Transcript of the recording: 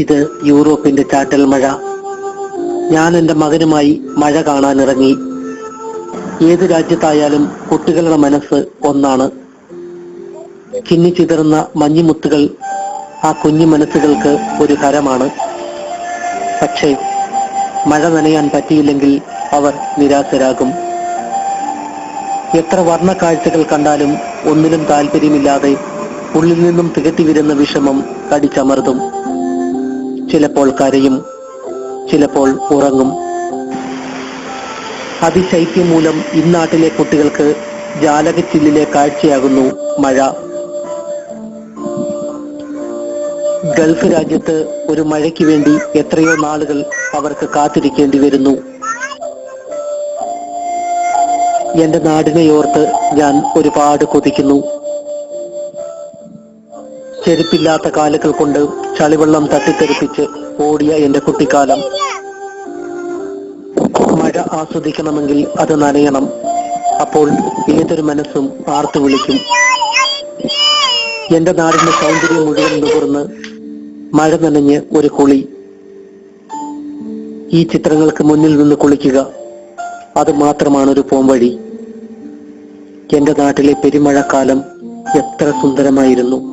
ഇത് യൂറോപ്പിന്റെ ചാറ്റൽ മഴ. ഞാൻ എൻ്റെ മകനുമായി മഴ കാണാനിറങ്ങി. ഏത് രാജ്യത്തായാലും കുട്ടികളുടെ മനസ്സ് ഒന്നാണ്. ചിന്നിച്ചിതറുന്ന മഞ്ഞുമുത്തുകൾ ആ കുഞ്ഞു മനസ്സുകൾക്ക് ഒരു ഹരമാണ്. പക്ഷേ മഴ നനയാൻ പറ്റിയില്ലെങ്കിൽ അവർ നിരാശരാകും. എത്ര വർണ്ണ കാഴ്ചകൾ കണ്ടാലും ഒന്നിലും താല്പര്യമില്ലാതെ ഉള്ളിൽ നിന്നും തികട്ടി വരുന്ന വിഷമം കടിച്ചമർത്തും. ചിലപ്പോൾ കരയും, ചിലപ്പോൾ ഉറങ്ങും. അതിശൈത്യം മൂലം ഇന്നാട്ടിലെ കുട്ടികൾക്ക് ജാലകച്ചില്ലിലെ കാഴ്ചയാകുന്നു മഴ. ഗൾഫ് രാജ്യത്ത് ഒരു മഴയ്ക്ക് വേണ്ടി എത്രയോ നാളുകൾ അവർക്ക് കാത്തിരിക്കേണ്ടി വരുന്നു. എന്റെ നാടിനെ ഓർത്ത് ഞാൻ ഒരുപാട് കൊതിക്കുന്നു. ചെരുപ്പില്ലാത്ത കാലുകൾ കൊണ്ട് ചളിവെള്ളം തട്ടിത്തെറിപ്പിച്ച് ഓടിയ എന്റെ കുട്ടിക്കാലം. മഴ ആസ്വദിക്കണമെങ്കിൽ അത് നനയണം. അപ്പോൾ ഏതൊരു മനസ്സും ആർത്തു വിളിക്കും. എന്റെ നാടിന്റെ സൗന്ദര്യം മുഴുവൻ നുകർന്ന് മഴ നനഞ്ഞ് ഒരു കുളി. ഈ ചിത്രങ്ങൾക്ക് മുന്നിൽ നിന്ന് കുളിക്കുക, അത് മാത്രമാണ് ഒരു പോംവഴി. എന്റെ നാട്ടിലെ പെരുമഴക്കാലം എത്ര സുന്ദരമായിരുന്നു.